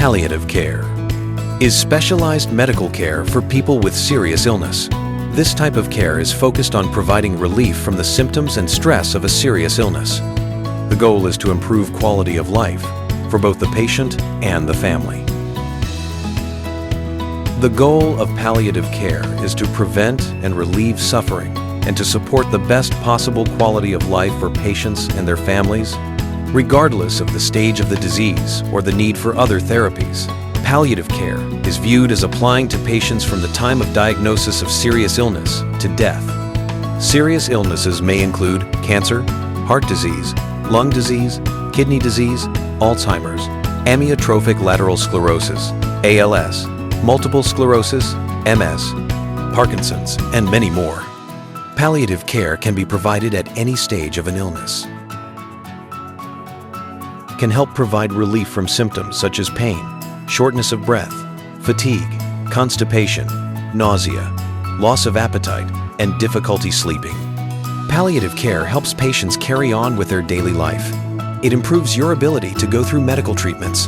Palliative care is specialized medical care for people with serious illness. This type of care is focused on providing relief from the symptoms and stress of a serious illness. The goal is to improve quality of life for both the patient and the family. The goal of palliative care is to prevent and relieve suffering and to support the best possible quality of life for patients and their families, regardless of the stage of the disease or the need for other therapies. Palliative care is viewed as applying to patients from the time of diagnosis of serious illness to death. Serious illnesses may include cancer, heart disease, lung disease, kidney disease, Alzheimer's, amyotrophic lateral sclerosis, ALS, multiple sclerosis, MS, Parkinson's, and many more. Palliative care can be provided at any stage of an illness. Can help provide relief from symptoms such as pain, shortness of breath, fatigue, constipation, nausea, loss of appetite, and difficulty sleeping. Palliative care helps patients carry on with their daily life. It improves your ability to go through medical treatments,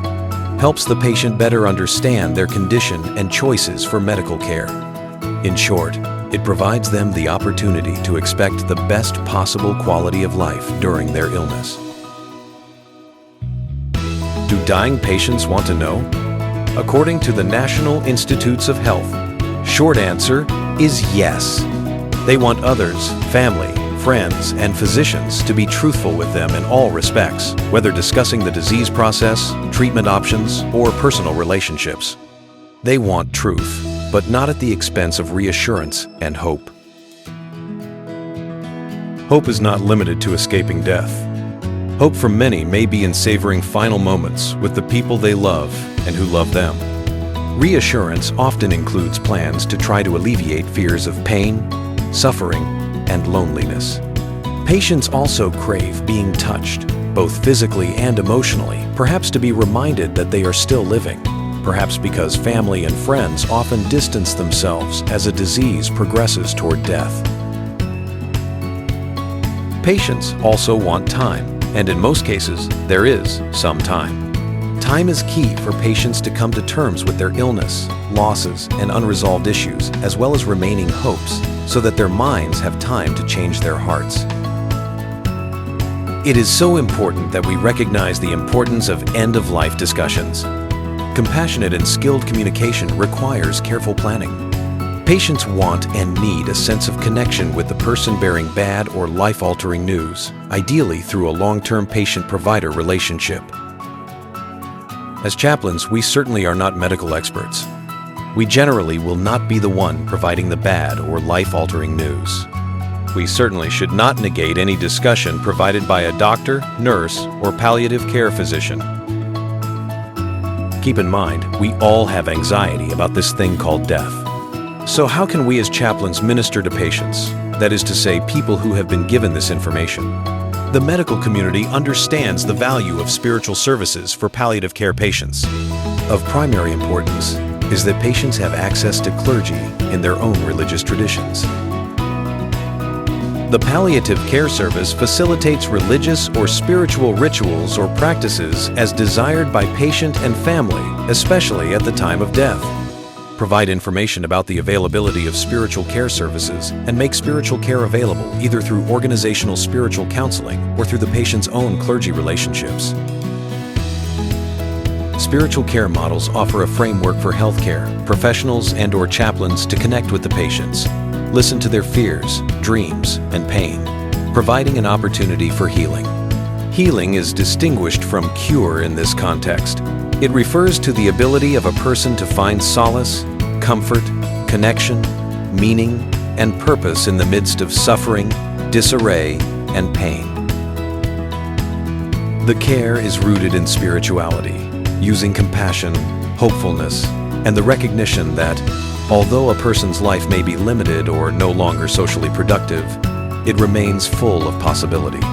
helps the patient better understand their condition and choices for medical care. In short, it provides them the opportunity to expect the best possible quality of life during their illness. Do dying patients want to know? According to the National Institutes of Health, short answer is yes. They want others, family, friends, and physicians to be truthful with them in all respects, whether discussing the disease process, treatment options, or personal relationships. They want truth, but not at the expense of reassurance and hope. Hope is not limited to escaping death. Hope for many may be in savoring final moments with the people they love and who love them. Reassurance often includes plans to try to alleviate fears of pain, suffering, and loneliness. Patients also crave being touched, both physically and emotionally, perhaps to be reminded that they are still living, perhaps because family and friends often distance themselves as a disease progresses toward death. Patients also want time, and in most cases, there is some time. Time is key for patients to come to terms with their illness, losses, and unresolved issues, as well as remaining hopes, so that their minds have time to change their hearts. It is so important that we recognize the importance of end-of-life discussions. Compassionate and skilled communication requires careful planning. Patients want and need a sense of connection with the person bearing bad or life-altering news, ideally through a long-term patient-provider relationship. As chaplains, we certainly are not medical experts. We generally will not be the one providing the bad or life-altering news. We certainly should not negate any discussion provided by a doctor, nurse, or palliative care physician. Keep in mind, we all have anxiety about this thing called death. So how can we as chaplains minister to patients, that is to say, people who have been given this information? The medical community understands the value of spiritual services for palliative care patients. Of primary importance is that patients have access to clergy in their own religious traditions. The palliative care service facilitates religious or spiritual rituals or practices as desired by patient and family, especially at the time of death. Provide information about the availability of spiritual care services and make spiritual care available either through organizational spiritual counseling or through the patient's own clergy relationships. Spiritual care models offer a framework for healthcare professionals and/or chaplains to connect with the patients, listen to their fears, dreams, and pain, providing an opportunity for healing. Healing is distinguished from cure in this context. It refers to the ability of a person to find solace, comfort, connection, meaning, and purpose in the midst of suffering, disarray, and pain. The care is rooted in spirituality, using compassion, hopefulness, and the recognition that, although a person's life may be limited or no longer socially productive, it remains full of possibility.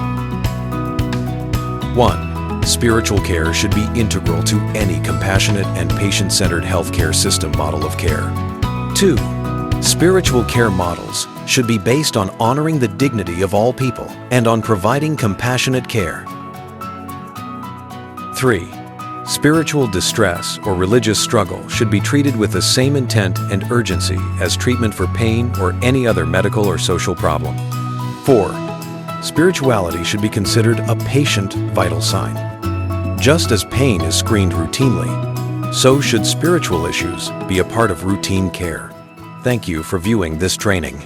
1. Spiritual care should be integral to any compassionate and patient-centered healthcare system model of care. 2. Spiritual care models should be based on honoring the dignity of all people and on providing compassionate care. 3. Spiritual distress or religious struggle should be treated with the same intent and urgency as treatment for pain or any other medical or social problem. 4. Spirituality should be considered a patient vital sign. Just as pain is screened routinely, so should spiritual issues be a part of routine care. Thank you for viewing this training.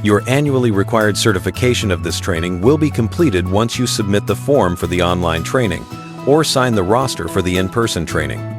Your annually required certification of this training will be completed once you submit the form for the online training or sign the roster for the in-person training.